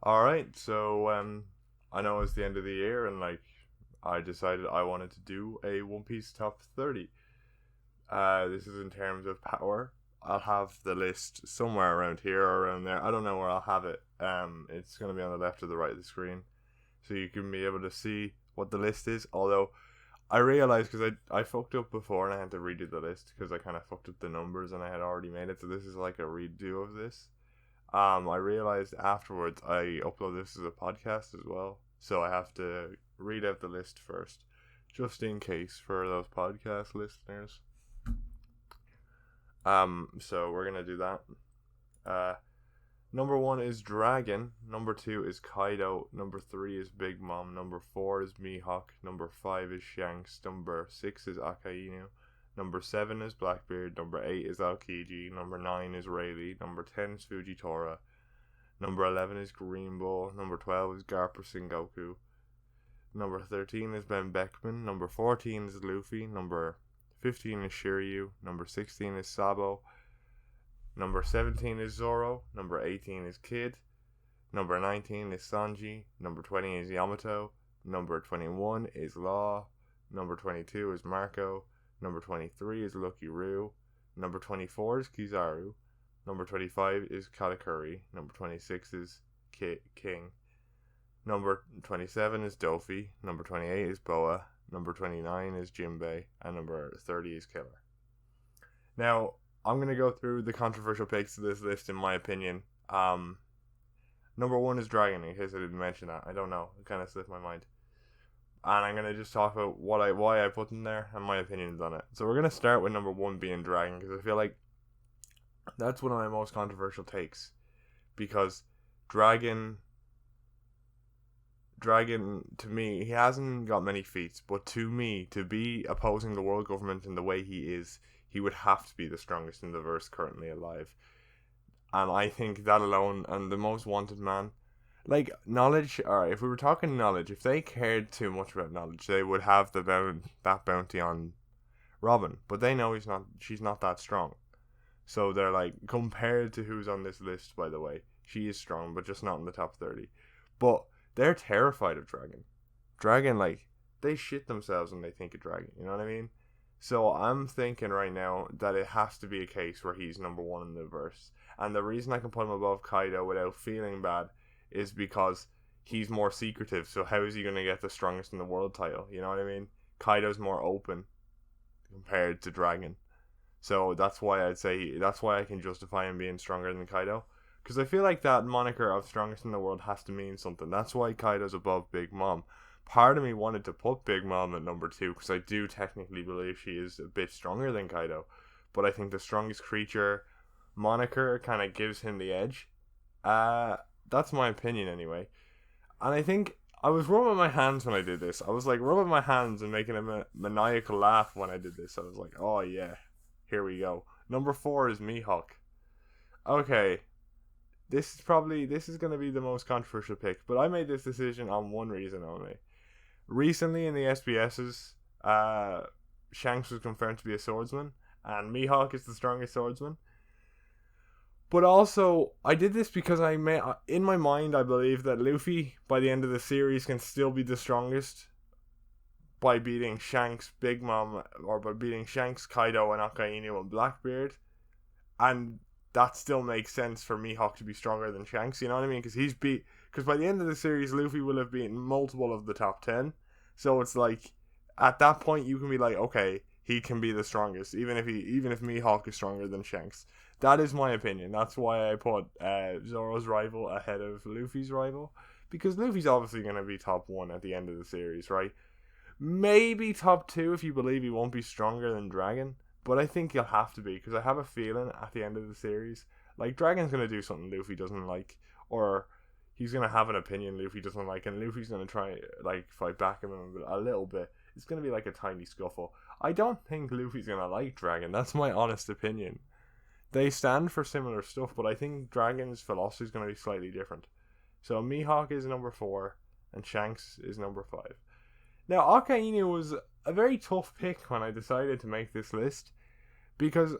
Alright, so I know it's the end of the year and I decided I wanted to do a One Piece top 30. This is in terms of power. I'll have the list somewhere around here or around there. I don't know where I'll have it. It's going to be on the left or the right of the screen. So you can be able to see what the list is. Although I realized because I fucked up before and I had to redo the list because I kind of fucked up the numbers and I had already made it. So this is like a redo of this. I realized afterwards I upload this as a podcast as well, so I have to read out the list first, just in case for those podcast listeners. So we're gonna do that. Number 1 is Dragon. Number 2 is Kaido. Number 3 is Big Mom. Number 4 is Mihawk. Number 5 is Shanks. Number 6 is Akainu. Number 7 is Blackbeard. Number 8 is Al-Quiji. Number 9 is Rayleigh. Number 10 is Fujitora. Number 11 is Green Bull. Number 12 is Garp or Sengoku. Number 13 is Ben Beckman. Number 14 is Luffy. Number 15 is Shiryu. Number 16 is Sabo. Number 17 is Zoro. Number 18 is Kid. Number 19 is Sanji. Number 20 is Yamato. Number 21 is Law. Number 22 is Marco. Number 23 is Lucky Roo. Number 24 is Kizaru. Number 25 is Katakuri. Number 26 is King. Number 27 is Dofi. Number 28 is Boa. Number 29 is Jinbei. And number 30 is Killer. Now, I'm going to go through the controversial picks of this list in my opinion. Number 1 is Dragon, in case I didn't mention that. I don't know. It kind of slipped my mind. And I'm going to just talk about why I put them there and my opinions on it. So we're going to start with number 1 being Dragon, because I feel like that's one of my most controversial takes. Because Dragon, to me, he hasn't got many feats, but to me, to be opposing the world government in the way he is, he would have to be the strongest in the verse currently alive. And I think that alone, and the most wanted man, like, knowledge, alright, if we were talking knowledge, if they cared too much about knowledge, they would have that bounty on Robin. But they know she's not that strong. So they're like, compared to who's on this list, by the way, she is strong, but just not in the top 30. But they're terrified of Dragon. Dragon, like, they shit themselves when they think of Dragon, you know what I mean? So I'm thinking right now that it has to be a case where he's number 1 in the verse. And the reason I can put him above Kaido without feeling bad is because he's more secretive. So how is he going to get the strongest in the world title? You know what I mean? Kaido's more open compared to Dragon. So that's why I can justify him being stronger than Kaido. Because I feel like that moniker of strongest in the world has to mean something. That's why Kaido's above Big Mom. Part of me wanted to put Big Mom at number 2 because I do technically believe she is a bit stronger than Kaido. But I think the strongest creature moniker kind of gives him the edge. That's my opinion anyway. And I think I was rubbing my hands when I did this. I was like rubbing my hands and making a maniacal laugh when I did this. I was like, oh yeah, here we go. Number 4 is Mihawk. Okay, this is going to be the most controversial pick, but I made this decision on one reason only. Recently in the SBSs, Shanks was confirmed to be a swordsman, and Mihawk is the strongest swordsman. But also, I did this because in my mind, I believe that Luffy, by the end of the series, can still be the strongest by beating Shanks, Big Mom, or by beating Shanks, Kaido, and Akainu and Blackbeard. And that still makes sense for Mihawk to be stronger than Shanks, you know what I mean? Because by the end of the series, Luffy will have beaten multiple of the top 10. So it's like, at that point, you can be like, okay, he can be the strongest, even if Mihawk is stronger than Shanks. That is my opinion. That's why I put Zoro's rival ahead of Luffy's rival. Because Luffy's obviously going to be top 1 at the end of the series, right? Maybe top 2 if you believe he won't be stronger than Dragon. But I think he'll have to be. Because I have a feeling at the end of the series, like, Dragon's going to do something Luffy doesn't like. Or he's going to have an opinion Luffy doesn't like. And Luffy's going to try, like, fight back him a little bit. It's going to be like a tiny scuffle. I don't think Luffy's going to like Dragon. That's my honest opinion. They stand for similar stuff, but I think Dragon's philosophy is going to be slightly different. So Mihawk is number 4, and Shanks is number 5. Now, Akainu was a very tough pick when I decided to make this list, because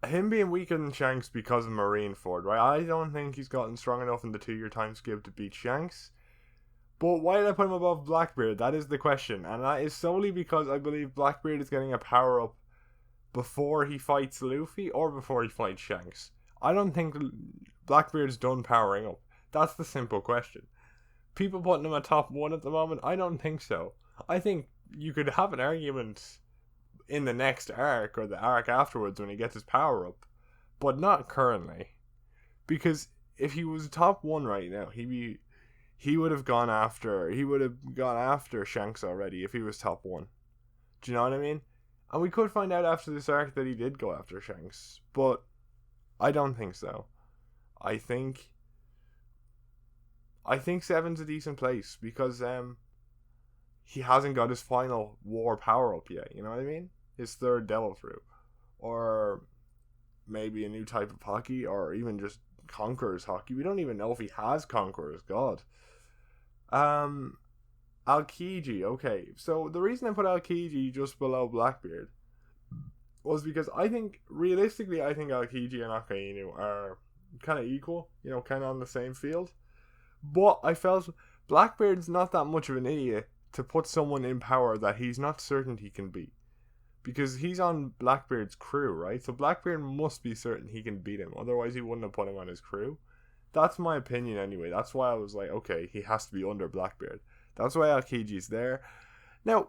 him being weaker than Shanks because of Marineford, right? I don't think he's gotten strong enough in the 2-year time skip to beat Shanks. But why did I put him above Blackbeard? That is the question. And that is solely because I believe Blackbeard is getting a power up before he fights Luffy or before he fights Shanks. I don't think Blackbeard's done powering up. That's the simple question. People putting him at top 1 at the moment, I don't think so. I think you could have an argument in the next arc or the arc afterwards when he gets his power up, but not currently. Because if he was top 1 right now, he would have gone after Shanks already if he was top 1. Do you know what I mean? And we could find out after this arc that he did go after Shanks, but I don't think so. I think 7's a decent place because he hasn't got his final war power up yet, you know what I mean? His 3rd Devil Fruit. Or maybe a new type of hockey, or even just Conqueror's hockey. We don't even know if he has Conqueror's, God. Al-Quiji, okay. So the reason I put Al-Quiji just below Blackbeard was because realistically, I think Al-Quiji and Akainu are kind of equal, you know, kind of on the same field. But I felt Blackbeard's not that much of an idiot to put someone in power that he's not certain he can beat. Because he's on Blackbeard's crew, right? So Blackbeard must be certain he can beat him. Otherwise, he wouldn't have put him on his crew. That's my opinion anyway. That's why I was like, okay, he has to be under Blackbeard. That's why Al-Quiji's there. Now,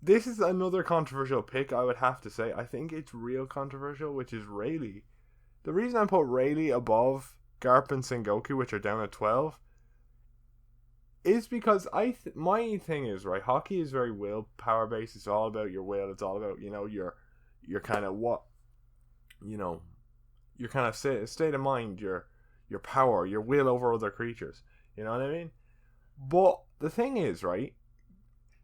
this is another controversial pick, I would have to say. I think it's real controversial, which is Rayleigh. The reason I put Rayleigh above Garp and Sengoku, which are down at 12, is because my thing is, right, hockey is very willpower based. It's all about your will. It's all about, you know, your kind of what, you know, your kind of state of mind, your power, your will over other creatures. You know what I mean? But the thing is, right,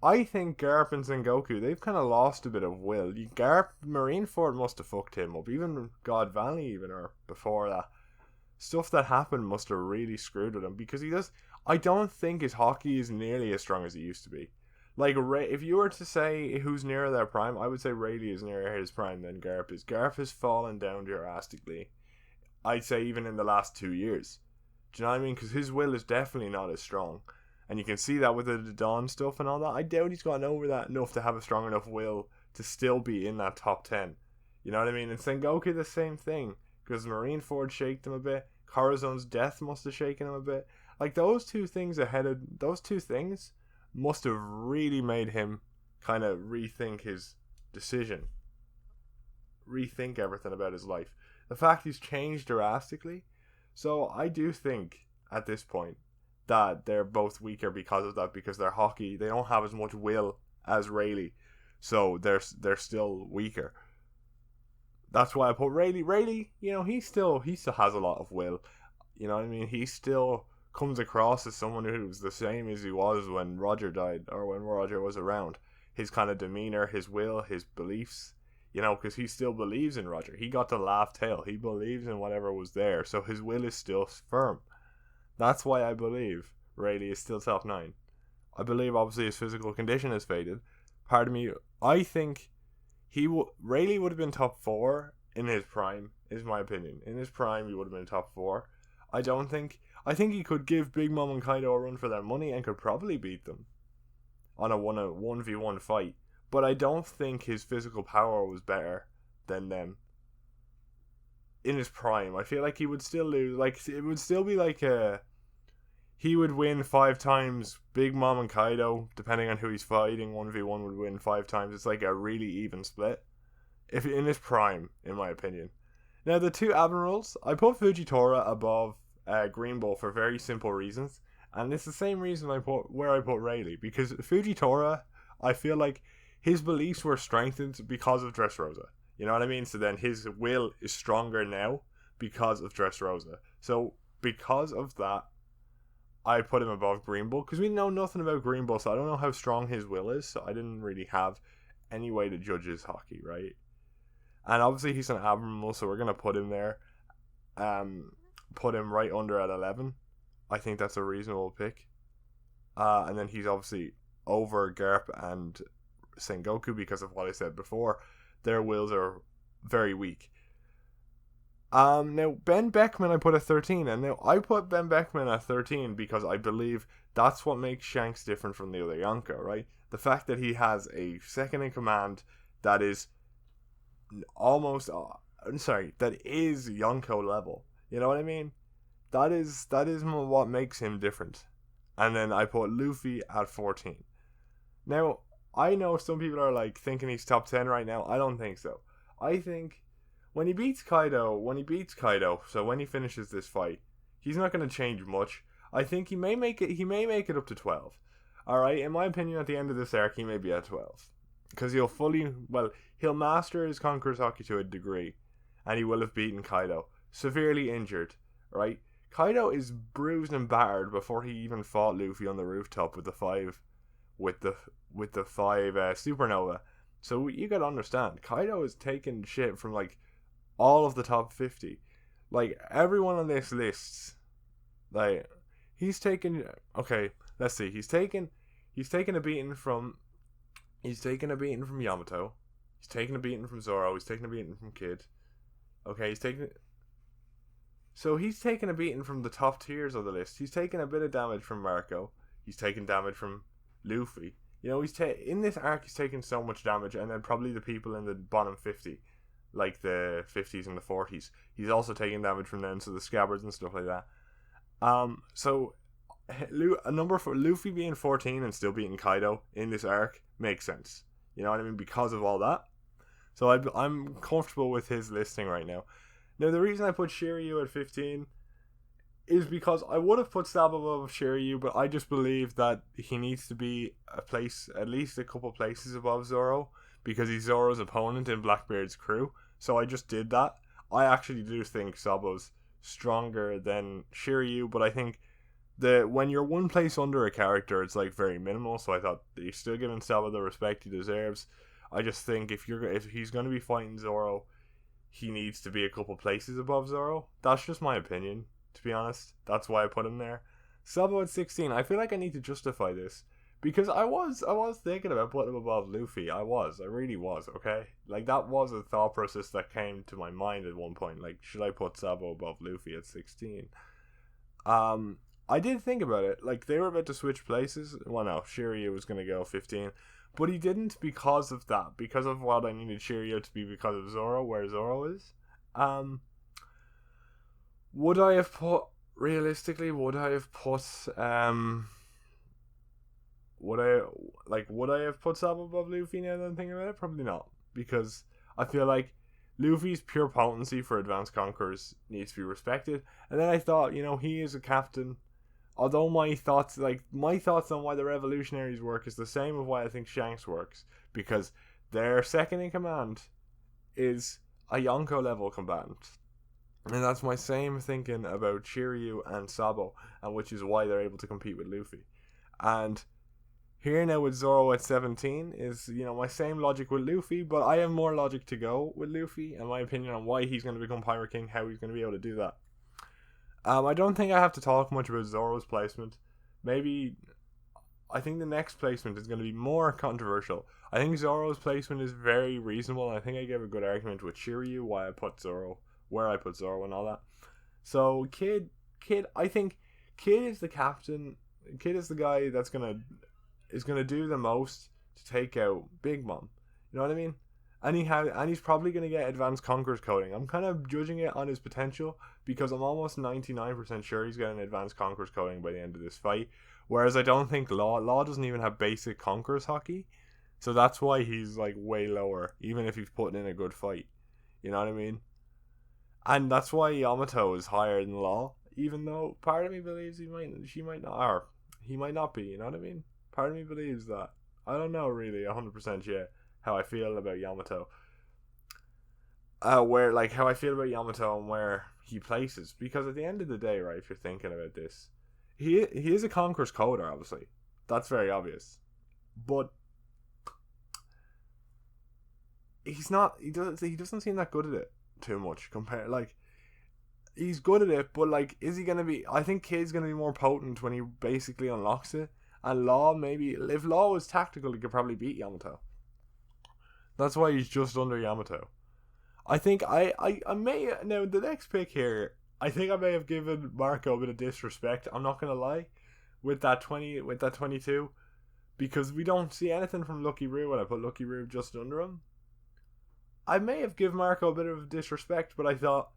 I think Garp and Sengoku, they've kind of lost a bit of will. Marineford must have fucked him up. Even God Valley, even, or before that. Stuff that happened must have really screwed with him, because I don't think his hockey is nearly as strong as it used to be. Like, if you were to say who's nearer their prime, I would say Rayleigh is nearer his prime than Garp is. Garp has fallen down drastically. I'd say even in the last 2 years. Do you know what I mean? Because his will is definitely not as strong. And you can see that with the Dawn stuff and all that. I doubt he's gotten over that enough to have a strong enough will to still be in that top 10. You know what I mean? And Sengoku, the same thing. Because Marineford shaked him a bit. Corazon's death must have shaken him a bit. Like, those two things must have really made him kind of rethink his decision. Rethink everything about his life. The fact he's changed drastically. So I do think, at this point, that they're both weaker because of that. Because their hockey, they don't have as much will as Rayleigh. So they're still weaker. That's why I put Rayleigh. Rayleigh, you know, he still has a lot of will. You know what I mean? He still comes across as someone who's the same as he was when Roger died, or when Roger was around. His kind of demeanor, his will, his beliefs, you know, because he still believes in Roger. He got the laugh tail. He believes in whatever was there, so his will is still firm. That's why I believe Rayleigh is still top 9. I believe obviously his physical condition has faded. Part of me, I think Rayleigh would have been top 4 in his prime, is my opinion. In his prime, he would have been top 4. I think he could give Big Mom and Kaido a run for their money and could probably beat them on a 1v1 fight. But I don't think his physical power was better than them. In his prime, I feel like he would still lose. Like, it would still be like he would win 5 times. Big Mom and Kaido, depending on who he's fighting, 1v1 would win 5 times. It's like a really even split. If in his prime, in my opinion. Now, the two admirals, I put Fujitora above Green Bull for very simple reasons. And it's the same reason I put Rayleigh. Because Fujitora, I feel like his beliefs were strengthened because of Dressrosa. You know what I mean? So then his will is stronger now because of Dressrosa. So because of that, I put him above Green Bull. Because we know nothing about Green Bull, so I don't know how strong his will is. So I didn't really have any way to judge his hockey, right? And obviously he's an admiral, so we're going to put him there. Put him right under at 11. I think that's a reasonable pick. And then he's obviously over Garp and Sengoku because of what I said before. Their wills are very weak. Now Ben Beckman I put at 13, and now I put Ben Beckman at 13 because I believe that's what makes Shanks different from the other Yonko, right? The fact that he has a second in command that is almost, that is Yonko level. You know what I mean? That is what makes him different. And then I put Luffy at 14. Now, I know some people are like thinking he's top 10 right now. I don't think so. I think when he beats Kaido, so when he finishes this fight, he's not going to change much. I think he may make it up to 12. Alright, in my opinion, at the end of this arc, he may be at 12. Because he'll master his Conqueror's Haki to a degree. And he will have beaten Kaido. Severely injured, right? Kaido is bruised and battered before he even fought Luffy on the rooftop with the five supernova. So you gotta understand, Kaido is taking shit from like all of the top 50. Like everyone on this list, like he's taken. Okay, let's see. He's taken a beating from Yamato. He's taken a beating from Zoro. He's taken a beating from Kid. Okay, he's taken a beating from the top tiers of the list. He's taken a bit of damage from Marco. He's taken damage from Luffy. You know, in this arc, he's taken so much damage, and then probably the people in the bottom 50, like the 50s and the 40s, he's also taking damage from them, so the scabbards and stuff like that. So a number for Luffy being 14 and still beating Kaido in this arc makes sense. You know what I mean? Because of all that. So I'm comfortable with his listing right now. Now, the reason I put Shiryu at 15 is because I would have put Sabo above Shiryu, but I just believe that he needs to be at least a couple places above Zoro, because he's Zoro's opponent in Blackbeard's crew. So I just did that. I actually do think Sabo's stronger than Shiryu, but I think when you're one place under a character, it's like very minimal. So I thought you're still giving Sabo the respect he deserves. I just think if he's going to be fighting Zoro, he needs to be a couple places above Zoro. That's just my opinion, to be honest. That's why I put him there. Sabo at 16. I feel like I need to justify this, because I was thinking about putting him above Luffy. I really was, okay? Like, that was a thought process that came to my mind at one point. Like, should I put Sabo above Luffy at 16? I did think about it. Like, they were about to switch places. Well, no, Shiryu was going to go 15. But he didn't because of that. Because of what I needed Shiryu to be because of Zoro, where Zoro is. Would I have put Sabo above Luffy now that I'm thinking about it? Probably not. Because I feel like Luffy's pure potency for Advanced Conquerors needs to be respected. And then I thought, he is a captain. Although my thoughts on why the revolutionaries work is the same of why I think Shanks works, because their second in command is a Yonko level combatant, and that's my same thinking about Shiryu and Sabo, and which is why they're able to compete with Luffy. And here now with Zoro at 17 is my same logic with Luffy, but I have more logic to go with Luffy and my opinion on why he's going to become Pirate King, how he's going to be able to do that. I don't think I have to talk much about Zoro's placement. Maybe I think the next placement is going to be more controversial. I think Zoro's placement is very reasonable, and I think I gave a good argument with Shiryu why I put Zoro, where I put Zoro and all that. So Kid, I think Kid is the captain. Kid is the guy that's gonna do the most to take out Big Mom. You know what I mean? And he's probably going to get Advanced Conqueror's coding. I'm kind of judging it on his potential, because I'm almost 99% sure he's getting Advanced Conqueror's coding by the end of this fight. Whereas I don't think Law doesn't even have basic Conqueror's Haki. So that's why he's like way lower, even if he's putting in a good fight. You know what I mean? And that's why Yamato is higher than Law, even though part of me believes he might not be, you know what I mean? Part of me believes that. I don't know really 100% yet how I feel about Yamato. How I feel about Yamato and where he places. Because at the end of the day, right, if you're thinking about this, he is a Conqueror's coder, obviously. That's very obvious. But he doesn't seem that good at it too much. He's good at it, but is he gonna be? I think Kid's gonna be more potent when he basically unlocks it. And Law, maybe if Law was tactical, he could probably beat Yamato. That's why he's just under Yamato. I think I may now the next pick here. I think I may have given Marco a bit of disrespect. I'm not gonna lie, with that 22, because we don't see anything from Lucky Roo when I put Lucky Roo just under him. I may have given Marco a bit of disrespect, but I thought,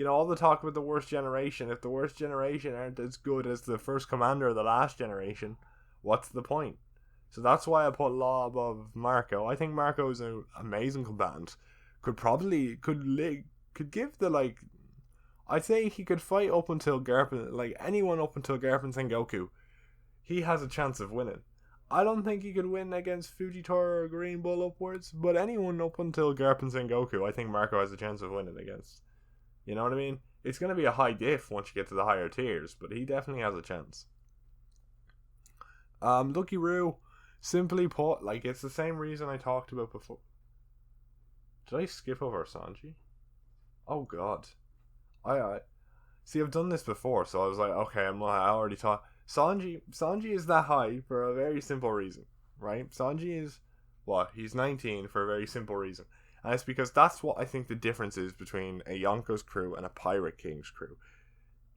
all the talk about the worst generation. If the worst generation aren't as good as the first commander of the last generation, what's the point? So that's why I put Law above Marco. I think Marco is an amazing combatant. Could give the I'd say he could fight up until Garp, anyone up until Garp and Sengoku. He has a chance of winning. I don't think he could win against Fujitora or Green Bull upwards, but anyone up until Garp and Sengoku, I think Marco has a chance of winning against. You know what I mean? It's going to be a high diff once you get to the higher tiers, but he definitely has a chance. Lucky Roo, simply put, it's the same reason I talked about before. Did I skip over Sanji? Oh god. I see, I've done this before, so I was like, okay, I already thought. Sanji is that high for a very simple reason, right? Sanji is, he's 19 for a very simple reason. And it's because that's what I think the difference is between a Yonko's crew and a Pirate King's crew.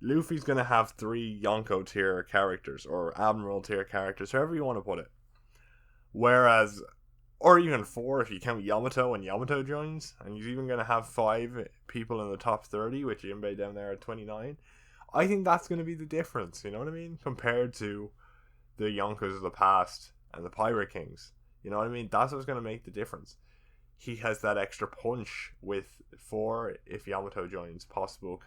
Luffy's going to have 3 Yonko tier characters, or Admiral tier characters, however you want to put it. Whereas, or even 4 if you count Yamato and Yamato joins, and he's even going to have 5 people in the top 30, with Jinbei down there at 29. I think that's going to be the difference, you know what I mean? Compared to the Yonkos of the past and the Pirate Kings. You know what I mean? That's what's going to make the difference. He has that extra punch with 4 if Yamato joins, possible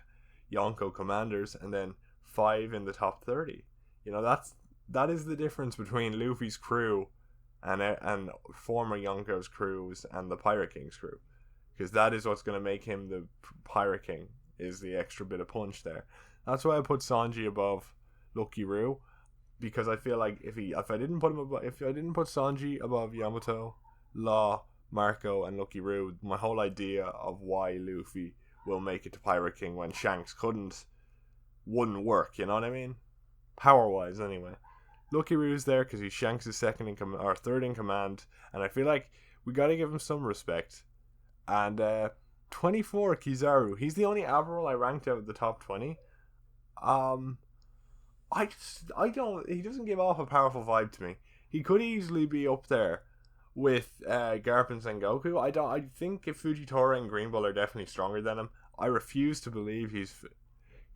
Yonko commanders, and then 5 in the top 30. That is the difference between Luffy's crew and former Yonko's crews and the Pirate King's crew. Because that is what's going to make him the Pirate King, is the extra bit of punch there. That's why I put Sanji above Lucky Roo, because I feel like if I didn't put Sanji above Yamato, Law, Marco, and Lucky Roo, my whole idea of why Luffy will make it to Pirate King when Shanks wouldn't work. You know what I mean? Power wise, anyway. Lucky Roo's there because he's Shanks' third in command, and I feel like we got to give him some respect. And 24 Kizaru, he's the only Admiral I ranked out of the top 20. He doesn't give off a powerful vibe to me. He could easily be up there with Garp and Sengoku. I think if Fujitora and Green Bull are definitely stronger than him, I refuse to believe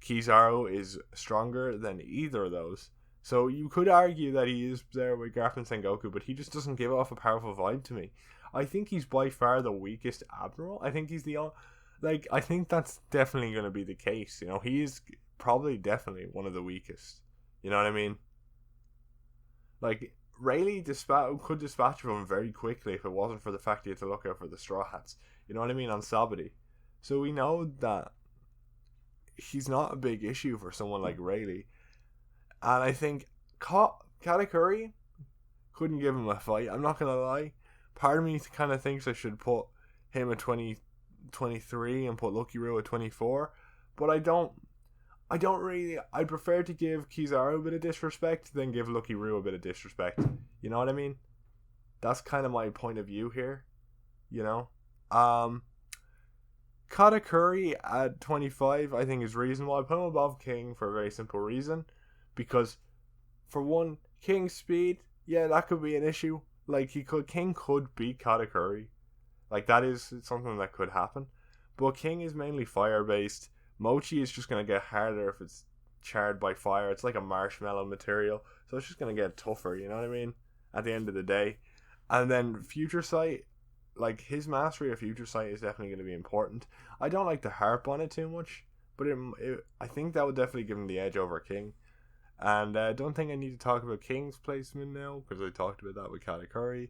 Kizaru is stronger than either of those. So you could argue that he is there with Garp and Sengoku, but he just doesn't give off a powerful vibe to me. I think he's by far the weakest Admiral. I think he's I think that's definitely going to be the case. He is probably definitely one of the weakest. You know what I mean? Rayleigh could dispatch of him very quickly if it wasn't for the fact he had to look out for the Straw Hats. You know what I mean? On Sabati. So we know that he's not a big issue for someone like Rayleigh. And I think Katakuri couldn't give him a fight. I'm not going to lie. Part of me kind of thinks I should put him at 23 and put Lucky Roo at 24. But I don't really. I'd prefer to give Kizaru a bit of disrespect than give Lucky Roo a bit of disrespect. You know what I mean? That's kind of my point of view here. Katakuri at 25 I think is reasonable. I put him above King for a very simple reason. Because, for one, King's speed, yeah, that could be an issue. King could beat Katakuri. That is something that could happen. But King is mainly fire-based. Mochi is just going to get harder if it's charred by fire. It's like a marshmallow material. So it's just going to get tougher, you know what I mean? At the end of the day. And then Future Sight, his mastery of Future Sight is definitely going to be important. I don't like to harp on it too much. But I think that would definitely give him the edge over King. And I don't think I need to talk about King's placement now, because I talked about that with Katakuri.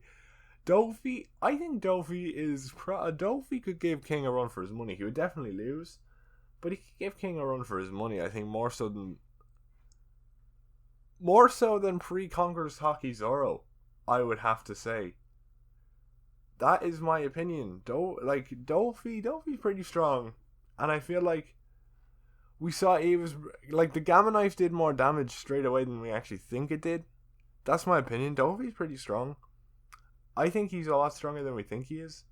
Dofi, I think Dofi could give King a run for his money. He would definitely lose, but he could give King a run for his money. I think more so than pre-Conqueror's Haki Zoro, I would have to say. That is my opinion. Dofi's pretty strong, and I feel like we saw he was the Gamma Knife did more damage straight away than we actually think it did. That's my opinion. Dofi's pretty strong. I think he's a lot stronger than we think he is.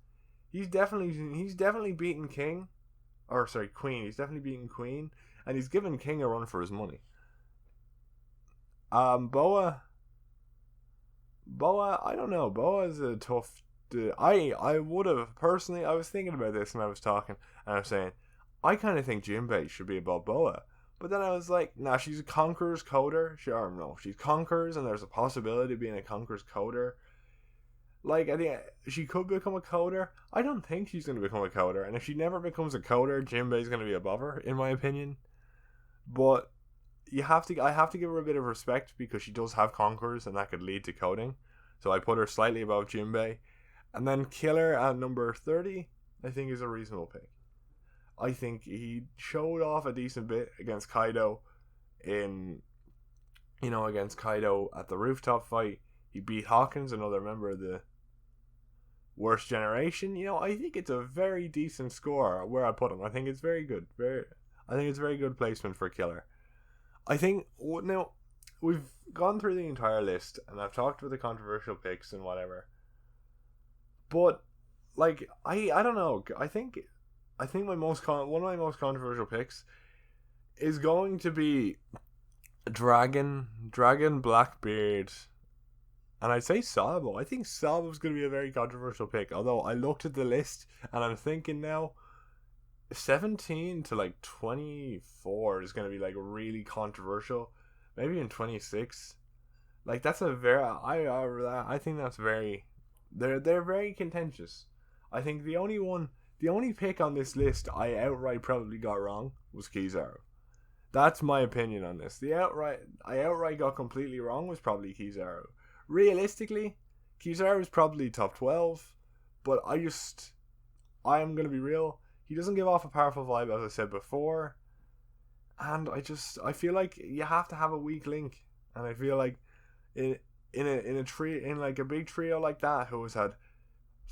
he's definitely beaten King, or sorry, Queen. He's definitely beaten Queen, and he's given King a run for his money. Boa, I don't know. Boa is a tough. I would have personally. I was thinking about this when I was talking, and I was saying, I kind of think Jinbei should be above Boa. But then I was like, nah, she's a Conqueror's coder. Sure, no, she's Conquerors, and there's a possibility of being a Conqueror's coder. Like, I think she could become a coder. I don't think she's going to become a coder. And if she never becomes a coder, Jinbei's going to be above her, in my opinion. But I have to give her a bit of respect because she does have Conquerors, and that could lead to coding. So I put her slightly above Jinbei. And then Killer at number 30, I think is a reasonable pick. I think he showed off a decent bit against Kaido against Kaido at the rooftop fight. He beat Hawkins, another member of the Worst Generation. I think it's a very decent score where I put him. I think it's very good. I think it's very good placement for Killer. I think, now, we've gone through the entire list, and I've talked about the controversial picks and whatever. But, like, I don't know. I think one of my most controversial picks is going to be Dragon, Blackbeard, and I'd say Sabo. I think Sabo's going to be a very controversial pick. Although I looked at the list and I'm thinking now, 17 to like 24 is going to be like really controversial. Maybe in 26. Like that's a very I think that's very they're very contentious. I think the only pick on this list I outright probably got wrong was Kizaru. That's my opinion on this. I outright got completely wrong was probably Kizaru. Realistically, Kizaru is probably top 12, but I am going to be real. He doesn't give off a powerful vibe, as I said before, and I feel like you have to have a weak link, and I feel like in a big trio like that who has had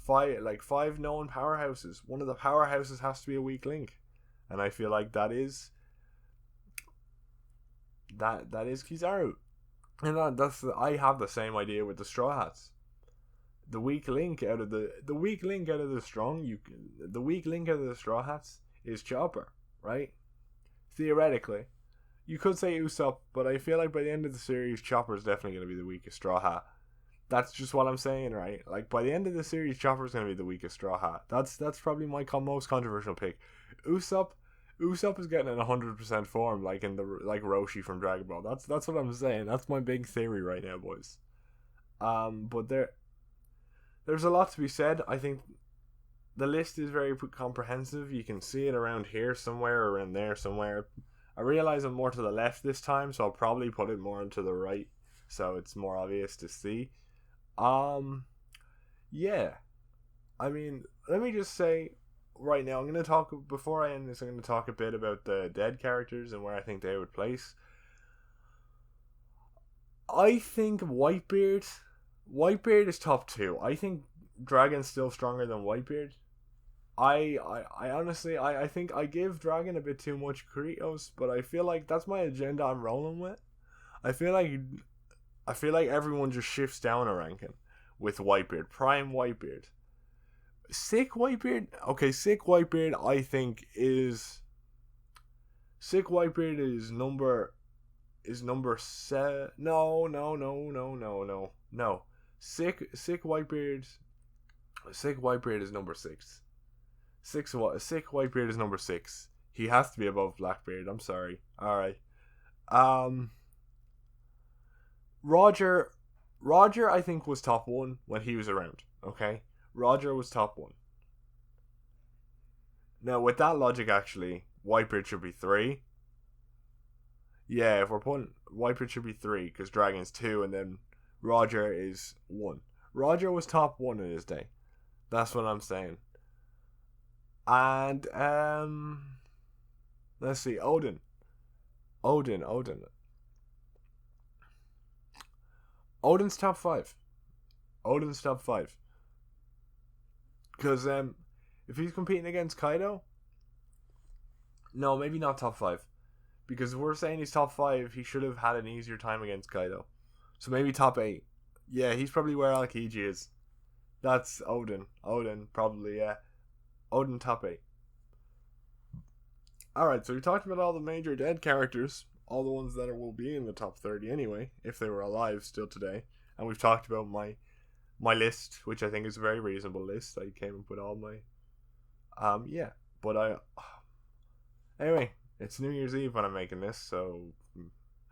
five known powerhouses, one of the powerhouses has to be a weak link, and I feel like that is Kizaru, and I have the same idea with the Straw Hats. The weak link out of the Straw Hats is Chopper, right? Theoretically, you could say Usopp, but I feel like by the end of the series, Chopper is definitely going to be the weakest Straw Hat. That's just what I'm saying, right? Like by the end of the series, Chopper is going to be the weakest Straw Hat. That's probably my most controversial pick. Usopp is getting in 100% form, like Roshi from Dragon Ball. That's what I'm saying. That's my big theory right now, boys. But there's a lot to be said. I think the list is very comprehensive. You can see it around here somewhere, around there somewhere. I realize I'm more to the left this time, so I'll probably put it more to the right, so it's more obvious to see. Yeah. I mean, let me just say right now, before I end this, I'm going to talk a bit about the dead characters and where I think they would place. I think Whitebeard is top 2. I think Dragon's still stronger than Whitebeard. I honestly think I give Dragon a bit too much Kuritos, but I feel like that's my agenda I'm rolling with. I feel like everyone just shifts down a ranking with Whitebeard. Prime Whitebeard. Sick Whitebeard. Okay, Sick Whitebeard I think is number 7. No. Sick Whitebeard is number 6. Sick Whitebeard is number 6. He has to be above Blackbeard. I'm sorry. Alright. Roger I think was top 1 when he was around. Okay? Roger was top 1. Now with that logic actually, Whitebeard should be 3. Yeah, if we're putting Whitebeard should be 3 because Dragon's 2 and then Roger is 1. Roger was top 1 in his day. That's what I'm saying. And let's see, Odin. Odin's top 5. Because if he's competing against Kaido, no, maybe not top 5. Because if we're saying he's top 5, he should have had an easier time against Kaido. So maybe top 8. Yeah, he's probably where Al-Quiji is. That's Odin. Probably, yeah. Odin top 8. Alright, so we talked about all the major dead characters, all the ones that will be in the top 30 anyway, if they were alive still today. And we've talked about my list, which I think is a very reasonable list. I came up with all my yeah. But anyway, it's New Year's Eve when I'm making this, so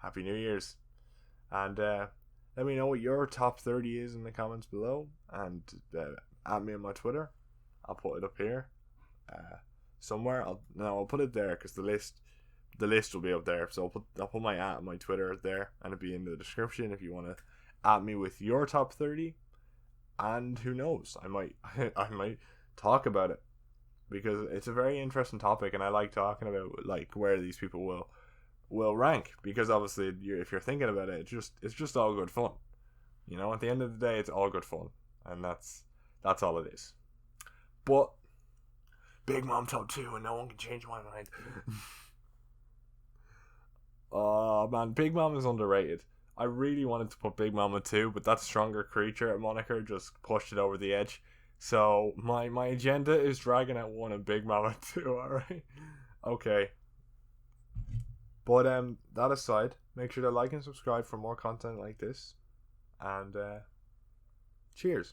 Happy New Year's. And let me know what your top 30 is in the comments below, and add me on my Twitter. I'll put it up here somewhere. I'll put it there because the list will be up there. So I'll put my my Twitter there, and it'll be in the description if you want to add me with your top 30. And who knows, I might talk about it, because it's a very interesting topic, and I like talking about like where these people will rank, because obviously if you're thinking about it, it's just all good fun. You know, at the end of the day, it's all good fun, and that's all it is. But Big Mom top 2, and no one can change my mind. Oh man, Big Mom is underrated. I really wanted to put Big Mom at 2, but that stronger creature moniker just pushed it over the edge. So my agenda is Dragon at 1 and Big Mom at 2. All right, okay. But that aside, make sure to like and subscribe for more content like this. And cheers.